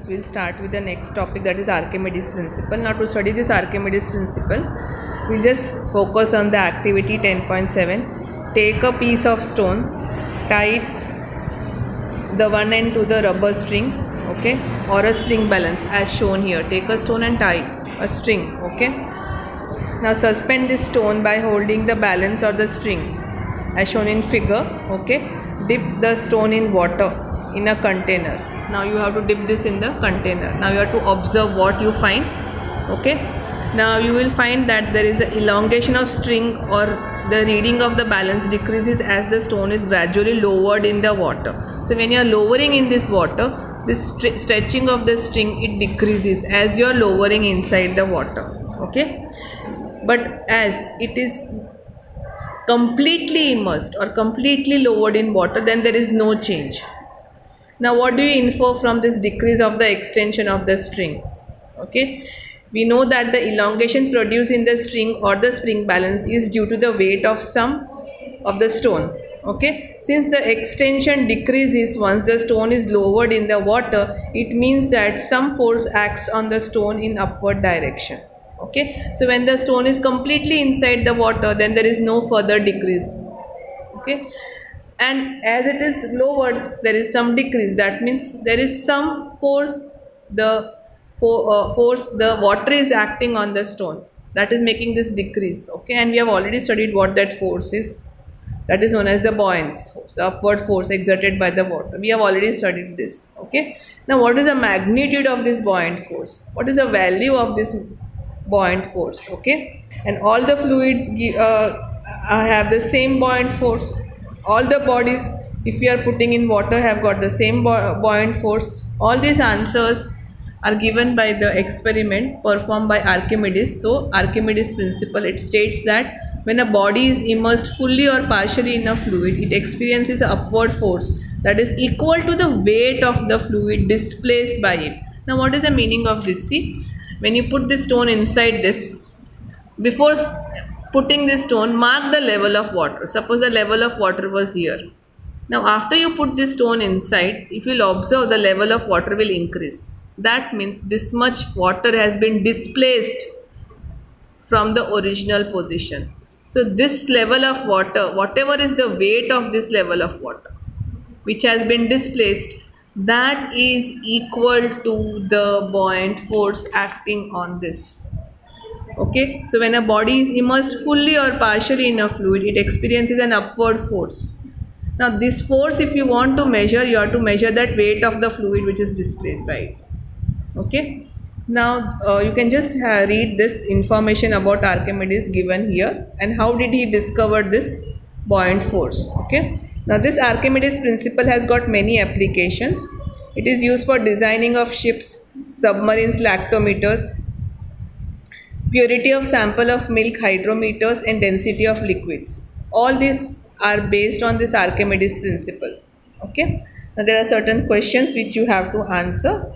We'll start with the next topic, that is Archimedes principle. Now to study this Archimedes principle, we'll just focus on the activity 10.7. Take a piece of stone, tie the one end to the rubber string, okay, or a spring balance as shown here. Take a stone and tie a string, okay. Now suspend this stone by holding the balance or the string as shown in figure, okay. Dip the stone in water in a container. Now you have to dip this in the container. Now you have to observe what you find, okay. Now you will find that there is an elongation of string, or the reading of the balance decreases as the stone is gradually lowered in the water. So when you are lowering in this water, this stretching of the string, it decreases as you are lowering inside the water, okay. But as it is completely immersed or completely lowered in water, then there is no change. Now what do you infer from this decrease of the extension of the string? Okay, we know that the elongation produced in the string or the spring balance is due to the weight of some of the stone. Okay, since the extension decreases once the stone is lowered in the water, it means that some force acts on the stone in upward direction. Okay, so when the stone is completely inside the water, then there is no further decrease. Okay, and as it is lowered, there is some decrease. That means there is some force, the water is acting on the stone, that is making this decrease, okay. And we have already studied what that force is. That is known as the buoyance force, the upward force exerted by the water. We have already studied this, okay. Now what is the magnitude of this buoyant force? What is the value of this buoyant force, okay? And all the fluids have the same buoyant force. All the bodies, if you are putting in water, have got the same buoyant force. All these answers are given by the experiment performed by Archimedes. So Archimedes principle, it states that when a body is immersed fully or partially in a fluid, it experiences an upward force that is equal to the weight of the fluid displaced by it. Now what is the meaning of this? See, when you put this stone inside this, before putting this stone, mark the level of water. Suppose the level of water was here. Now after you put this stone inside, if you will observe, the level of water will increase. That means this much water has been displaced from the original position. So this level of water, whatever is the weight of this level of water which has been displaced, that is equal to the buoyant force acting on this. Okay, so when a body is immersed fully or partially in a fluid, it experiences an upward force. Now this force, if you want to measure, you have to measure that weight of the fluid which is displaced by it. Okay, now you can just read this information about Archimedes given here, and how did he discover this buoyant force. Okay, now this Archimedes principle has got many applications. It is used for designing of ships, submarines, lactometers, purity of sample of milk hydrometers, and density of liquids. All these are based on this Archimedes principle. Okay, now there are certain questions which you have to answer.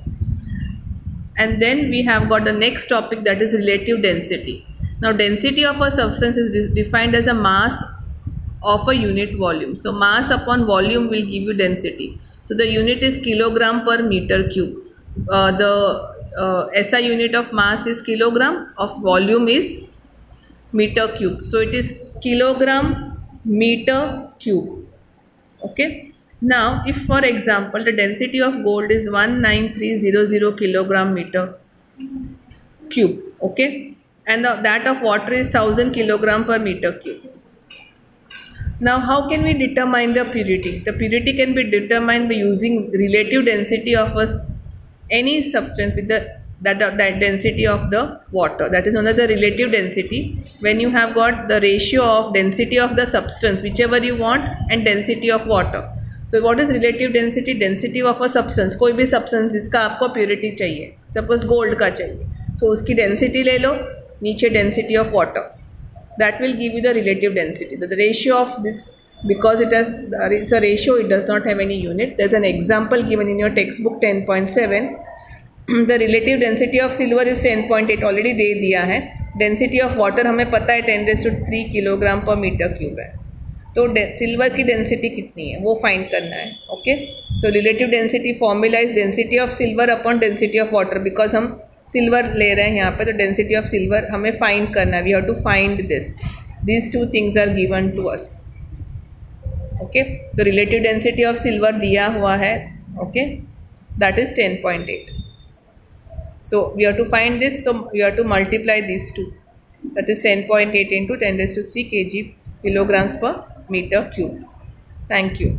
And then we have got the next topic, that is relative density. Now density of a substance is defined as a mass of a unit volume. So mass upon volume will give you density. So the unit is kilogram per meter cube. The SI unit of mass is kilogram, of volume is meter cube. So it is kilogram meter cube. Okay. Now if for example the density of gold is 19300 kilogram meter cube, okay, and that of water is 1000 kilogram per meter cube. Now how can we determine the purity? The purity can be determined by using relative density of any substance with that density of the water. That is known as the relative density. When you have got the ratio of density of the substance, whichever you want, and density of water. So what is relative density? Density of a substance. कोई भी substance जिसका आपको purity चाहिए, suppose gold का चाहिए, so उसकी density ले लो, नीचे density of water, that will give you the relative density. The ratio of this, because it's a ratio, it does not have any unit. There's an example given in your textbook 10.7. The relative density of silver is 10.8, already दे दिया है. Density of water हमें पता है 10⁻³ kilogram पर metre cube है. तो silver की density कितनी है वो फाइंड करना है. Okay, so relative density formula is density of silver upon density of water. Because हम सिल्वर ले रहे हैं यहाँ पे, तो डेंसिटी ऑफ सिल्वर हमें फाइंड करना है. We have to find this. These two things are given to us. Okay, तो रिलेटिव डेंसिटी ऑफ सिल्वर दिया हुआ है. Okay, that is 10.8. So we have to find this, so we have to multiply these two, that is 10.8 into 10 raised to 3 kg kilograms per meter cube. Thank you.